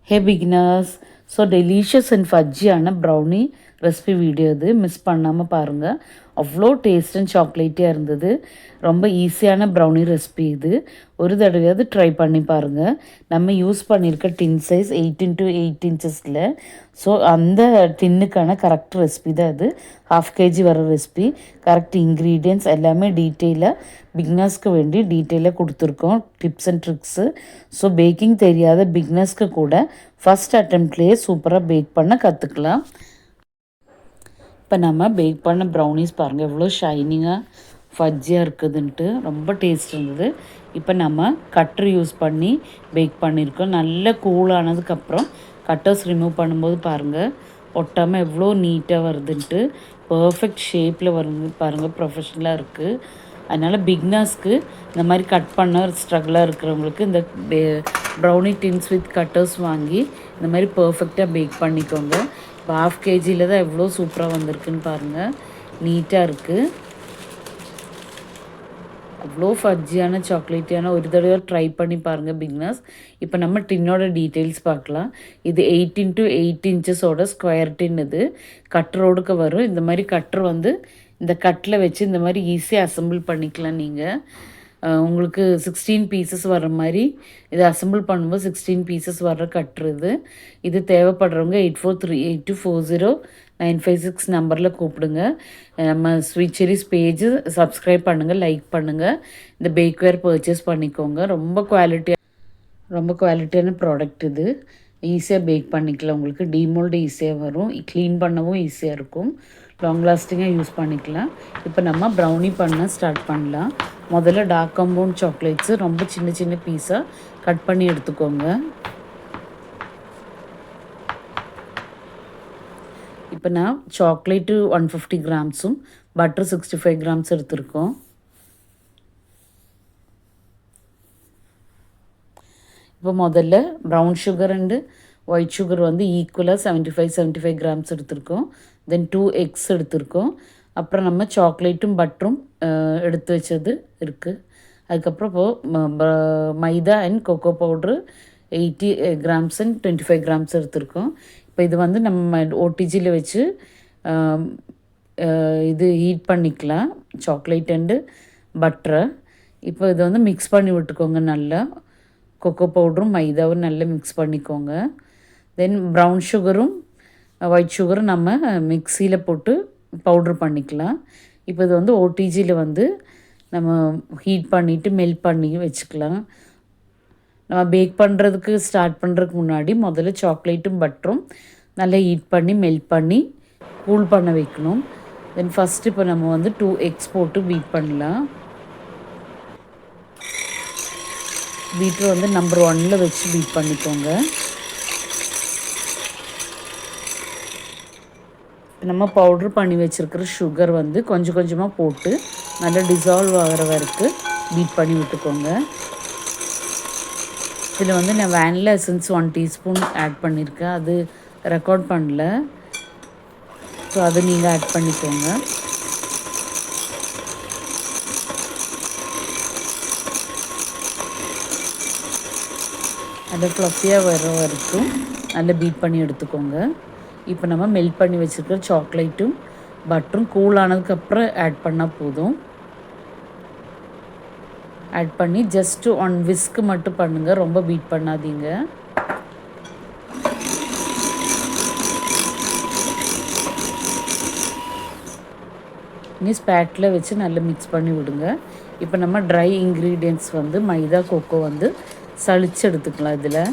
Hey beginners, so delicious and fudgy brownie recipe video இது miss பண்ணாமல் பாருங்கள். அவ்வளோ டேஸ்ட் அண்ட் சாக்லேட்டியாக இருந்தது. ரொம்ப ஈஸியான ப்ரௌனி ரெசிபி இது. ஒரு தடவையாவது ட்ரை பண்ணி பாருங்கள். நம்ம யூஸ் பண்ணியிருக்க டின் சைஸ் 8 x 8 இன்ச்சஸில். ஸோ அந்த டின்னுக்கான கரெக்ட் ரெசிபி தான் இது. 1/2 kg வர ரெசிபி. கரெக்ட் இன்க்ரீடியன்ட்ஸ் எல்லாமே டீட்டெயிலாக பிக்னர்ஸ்க்கு வேண்டி டீட்டெயிலாக கொடுத்துருக்கோம். Tips and tricks. So baking தெரியாத பிக்னர்ஸ்க்கு கூட ஃபஸ்ட் அட்டெம்ப்ட்லேயே சூப்பராக பேக் பண்ண கற்றுக்கலாம். இப்போ நம்ம பேக் பண்ண ப்ரௌனிஸ் பாருங்கள் எவ்வளோ ஷைனிங்காக ஃபஜ்ஜியாக இருக்குதுன்ட்டு ரொம்ப டேஸ்ட் இருந்தது. இப்போ நம்ம கட்டர் யூஸ் பண்ணி பேக் பண்ணியிருக்கோம். நல்ல கூலானதுக்கப்புறம் கட்டர்ஸ் ரிமூவ் பண்ணும்போது பாருங்கள் ஒட்டாமல் எவ்வளோ நீட்டாக வருதுன்ட்டு பர்ஃபெக்ட் ஷேப்பில் வருது பாருங்கள். ப்ரொஃபஷ்னலாக இருக்குது. அதனால் பிக்னர்ஸ்க்கு இந்த மாதிரி கட் பண்ண ஸ்ட்ரகிளாக இருக்கிறவங்களுக்கு இந்த ப்ரௌனி டின்ஸ் வித் கட்டர்ஸ் வாங்கி இந்த மாதிரி பர்ஃபெக்டாக பேக் பண்ணிக்கோங்க. இப்போ 1/2 kgயில் தான் எவ்வளோ சூப்பராக வந்திருக்குன்னு பாருங்கள். நீட்டாக இருக்குது. அவ்வளோ ஃபஜ்ஜியான சாக்லேட்டியான ஒரு தடவை ட்ரை பண்ணி பாருங்கள் பிக்னர்ஸ். இப்போ நம்ம டின்னோட டீட்டெயில்ஸ் பார்க்கலாம். இது 8 x 8 இன்ச்சஸோட ஸ்கொயர் டின். இது கட்டரோடுக்கு வரும். இந்த மாதிரி கட்டர் வந்து இந்த கட்டில் வச்சு இந்த மாதிரி ஈஸியாக அசம்பிள் பண்ணிக்கலாம். நீங்கள் உங்களுக்கு 16 பீசஸ் வர்ற மாதிரி இதை அசம்பிள் பண்ணும்போது 16 பீசஸ் வர்ற கட்டுறது. இது தேவைப்படுறவங்க 8432400956 நம்பரில் கூப்பிடுங்க. நம்ம ஸ்வீட் செரிஸ் பேஜு சப்ஸ்கிரைப் பண்ணுங்கள், லைக் பண்ணுங்கள். இந்த பேக்வேர் பர்ச்சேஸ் பண்ணிக்கோங்க. ரொம்ப குவாலிட்டியான ப்ராடக்ட் இது. ஈஸியாக பேக் பண்ணிக்கலாம். உங்களுக்கு டீமோல்டு ஈஸியாக வரும். க்ளீன் பண்ணவும் ஈஸியாக இருக்கும். லாங் லாஸ்டிங்காக யூஸ் பண்ணிக்கலாம். இப்போ நம்ம ப்ரௌனி பண்ண ஸ்டார்ட் பண்ணலாம். முதல்ல டார்க் காம்பவுண்ட் சாக்லேட்ஸு ரொம்ப சின்ன சின்ன பீஸாக கட் பண்ணி எடுத்துக்கோங்க. இப்போ நான் சாக்லேட்டு 150 கிராம்ஸும் பட்டர் 65 கிராம்ஸ் எடுத்துருக்கோம். இப்போ முதல்ல brown sugar and white sugar வந்து ஈக்குவலாக 75 கிராம்ஸ் எடுத்திருக்கோம். தென் 2 eggs எடுத்திருக்கோம். அப்புறம் நம்ம சாக்லேட்டும் பட்டரும் எடுத்து வச்சது இருக்குது. அதுக்கப்புறம் இப்போது மைதா and cocoa powder 80 grams and 25 grams எடுத்திருக்கோம். இப்போ இது வந்து நம்ம ஓடிஜியில் வச்சு இது ஹீட் பண்ணிக்கலாம் சாக்லேட் அண்டு பட்டரை. இப்போ இதை வந்து மிக்ஸ் பண்ணி விட்டுக்கோங்க. நல்லா கொக்கோ பவுடரும் மைதாவும் நல்லா மிக்ஸ் பண்ணிக்கோங்க. தென் ப்ரௌன் சுகரும் ஒயிட் சுகரும் நம்ம மிக்சியில் போட்டு பவுட்ரு பண்ணிக்கலாம். இப்போ இது வந்து ஓடிஜியில் வந்து நம்ம ஹீட் பண்ணிவிட்டு மெல்ட் பண்ணி வச்சுக்கலாம். நம்ம பேக் பண்ணுறதுக்கு ஸ்டார்ட் பண்ணுறதுக்கு முன்னாடி முதல்ல சாக்லேட்டும் பட்டரும் நல்லா ஹீட் பண்ணி மெல்ட் பண்ணி கூல் பண்ண வைக்கணும். தென் ஃபஸ்ட்டு இப்போ நம்ம வந்து 2 eggs போட்டு பீட் பண்ணலாம். பீட்ரு வந்து நம்பர் 1 வச்சு பீட் பண்ணிக்கோங்க. நம்ம பவுட்ரு பண்ணி வச்சுருக்கிற சுகர் வந்து கொஞ்சம் கொஞ்சமாக போட்டு நல்லா டிசால்வ் ஆகிற வரைக்கும் பீட் பண்ணி விட்டுக்கோங்க. இதில் வந்து நான் வேனிலா எசன்ஸ் 1 teaspoon ஆட் பண்ணியிருக்கேன். அது ரெக்கார்ட் பண்ணல. ஸோ அது நீங்கள் ஆட் பண்ணிக்கோங்க. நல்லா ஃப்ளஃபியாக வர வரைக்கும் நல்லா பீட் பண்ணி எடுத்துக்கோங்க. இப்போ நம்ம மெல்ட் பண்ணி வச்சுருக்கிற சாக்லேட்டும் பட்டரும் கூலானதுக்கப்புறம் ஆட் பண்ணால் போதும். ஆட் பண்ணி ஜஸ்ட்டு 1 whisk மட்டும் பண்ணுங்கள். ரொம்ப பீட் பண்ணாதீங்க. இனி ஸ்பேட்டில் வச்சு நல்லா மிக்ஸ் பண்ணி விடுங்க. இப்போ நம்ம ட்ரை இன்க்ரீடியன்ட்ஸ் வந்து மைதா கொக்கோ வந்து சளிச்சு எடுத்துக்கலாம். இதில்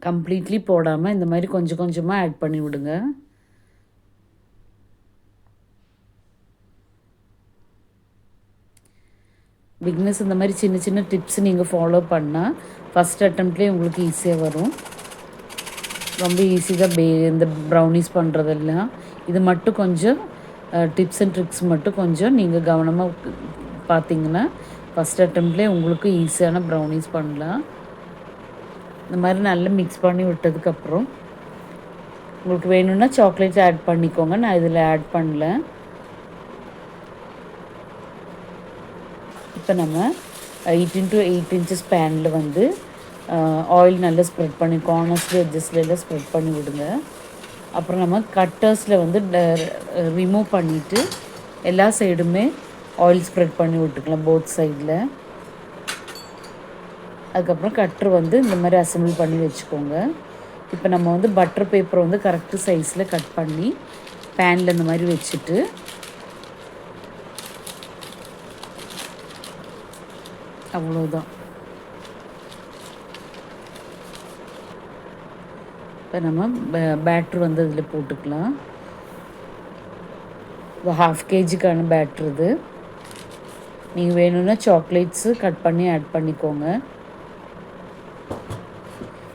கம்ப்ளீட்லி போடாமல் இந்த மாதிரி கொஞ்சம் கொஞ்சமாக ஆட் பண்ணி விடுங்க. பிக்னஸ் இந்த மாதிரி சின்ன சின்ன டிப்ஸ் நீங்கள் ஃபாலோ பண்ணால் ஃபஸ்ட் அட்டெம்ப்ட்லேயே உங்களுக்கு ஈஸியாக வரும். ரொம்ப ஈஸி தான் இந்த ப்ரௌனிஸ் பண்ணுறதெல்லாம். இது மட்டும் கொஞ்சம் டிப்ஸ் அண்ட் ட்ரிக்ஸ் மட்டும் கொஞ்சம் நீங்கள் கவனமாக பார்த்தீங்கன்னா ஃபஸ்ட் அட்டெம்ப்ட்லேயே உங்களுக்கு ஈஸியான ப்ரௌனிஸ் பண்ணலாம். இந்த மாதிரி நல்லா மிக்ஸ் பண்ணி விட்டதுக்கப்புறம் உங்களுக்கு வேணும்னா சாக்லேட் ஆட் பண்ணிக்கோங்க. நான் இதில் ஆட் பண்ணல. இப்போ நம்ம 8 x 8 பேனில் வந்து ஆயில் நல்லா ஸ்ப்ரெட் பண்ணி கார்னர்ஸில் எட்ஜஸ்லாம் ஸ்ப்ரெட் பண்ணி விடுங்க. அப்புறம் நம்ம கட்டர்ஸில் வந்து ரிமூவ் பண்ணிவிட்டு எல்லா சைடுமே ஆயில் ஸ்ப்ரெட் பண்ணி விட்டுக்கலாம் போத் சைடில். அதுக்கப்புறம் கட்டர் வந்து இந்த மாதிரி அசம்பிள் பண்ணி வச்சுக்கோங்க. இப்போ நம்ம வந்து பட்டர் பேப்பரை வந்து கரெக்டு சைஸில் கட் பண்ணி பேனில் இந்த மாதிரி வச்சுட்டு அவ்வளோதான். இப்போ நம்ம பேட்ரு வந்து அதில் போட்டுக்கலாம். 1/2 kgக்கான பேட்ரு இது. நீங்கள் வேணும்னா சாக்லேட்ஸு கட் பண்ணி ஆட் பண்ணிக்கோங்க.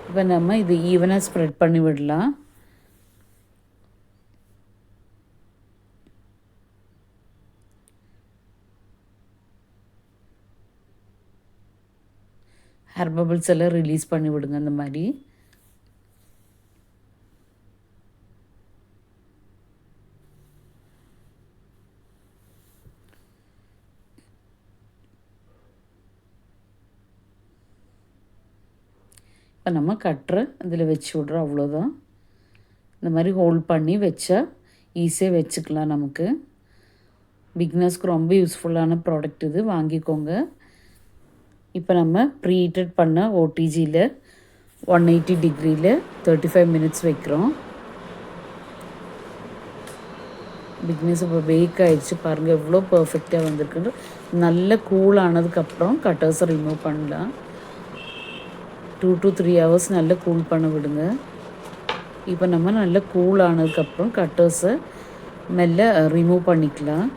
இப்போ நம்ம இது ஈவனாக ஸ்ப்ரெட் பண்ணி விடலாம். ஹேர் பபிள்ஸ் எல்லாம் ரிலீஸ் பண்ணி விடுங்க இந்த மாதிரி. இப்போ நம்ம கட்டுற இதில் வச்சு விட்றோம், அவ்வளோதான். இந்த மாதிரி ஹோல்ட் பண்ணி வச்சா ஈஸியாக வச்சுக்கலாம். நமக்கு பிகினர்ஸ்க்கு ரொம்ப யூஸ்ஃபுல்லான ப்ராடக்ட் இது, வாங்கிக்கோங்க. இப்போ நம்ம ப்ரீஹீட்டட் பண்ண ஓடிஜியில் 180 டிகிரியில் 35 மினிட்ஸ் வைக்கிறோம். பிகினர்ஸ் இப்போ பேக் ஆகிடுச்சு பாருங்கள், எவ்வளோ பர்ஃபெக்டாக வந்திருக்குன்னு. நல்ல கூல் ஆனதுக்கப்புறம் கட்டர்ஸை ரிமூவ் பண்ணலாம். 2 to 3 hours நல்லா கூல் பண்ண விடுங்க. இப்போ நம்ம நல்லா கூல் ஆனதுக்கப்புறம் கட்டர்ஸை மெல்ல ரிமூவ் பண்ணிக்கலாம்.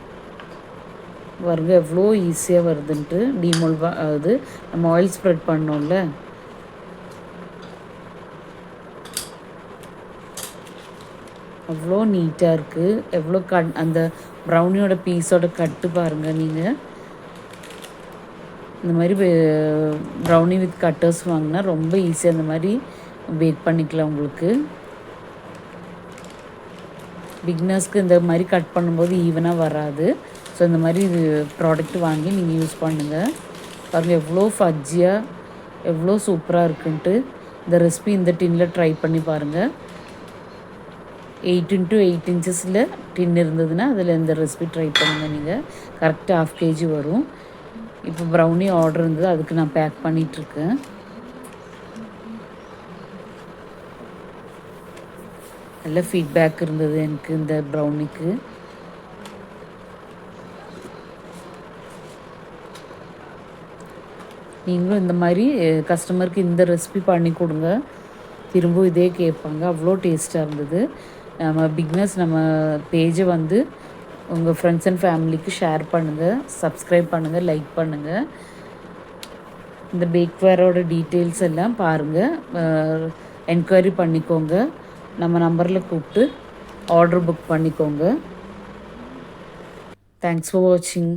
பாருங்க எவ்வளோ ஈஸியாக வருதுன்ட்டு. டீமோல்வா ஆகுது, நம்ம ஆயில் ஸ்ப்ரெட் பண்ணோம்ல. அவ்வளோ நீட்டாக இருக்குது. எவ்வளோ அந்த ப்ரௌனியோட பீஸோட கட்டு பாருங்கள். நீங்கள் இந்த மாதிரி ப்ரௌனி வித் கட்டர்ஸ் வாங்கினா ரொம்ப ஈஸியாக இந்த மாதிரி பேக் பண்ணிக்கலாம். உங்களுக்கு பிகினர்ஸ்க்கு இந்த மாதிரி கட் பண்ணும்போது ஈவனாக வராது. ஸோ இந்த மாதிரி இது ப்ராடக்ட் வாங்கி நீங்கள் யூஸ் பண்ணுங்கள். பாருங்கள் எவ்வளோ ஃபஜ்ஜியாக எவ்வளோ சூப்பராக இருக்குன்ட்டு. இந்த ரெசிபி இந்த டின்னில் ட்ரை பண்ணி பாருங்கள். 8 x 8 inches டின் இருந்ததுன்னா அதில் இந்த ரெசிபி ட்ரை பண்ணுங்கள். நீங்கள் கரெக்டாக 1/2 kg வரும். இப்போ ப்ரௌனி ஆர்டர் இருந்தது, அதுக்கு நான் பேக் பண்ணிகிட்ருக்கேன். நல்ல ஃபீட்பேக் இருந்தது எனக்கு இந்த ப்ரௌனிக்கு. நீங்களும் இந்த மாதிரி கஸ்டமருக்கு இந்த ரெசிபி பண்ணி கொடுங்க, திரும்ப இதே கேட்பாங்க. அவ்வளோ டேஸ்ட்டாக இருந்தது. நம்ம பிகினர்ஸ் நம்ம பேஜை வந்து உங்கள் ஃப்ரெண்ட்ஸ் அண்ட் ஃபேமிலிக்கு ஷேர் பண்ணுங்கள், சப்ஸ்கிரைப் பண்ணுங்கள், லைக் பண்ணுங்கள். இந்த பேக்வேரோட டீட்டெயில்ஸ் எல்லாம் பாருங்கள், என்கொயரி பண்ணிக்கோங்க. நம்ம நம்பரில் கூப்பிட்டு ஆர்டர் புக் பண்ணிக்கோங்க. தேங்க்ஸ் ஃபார் வாட்சிங்.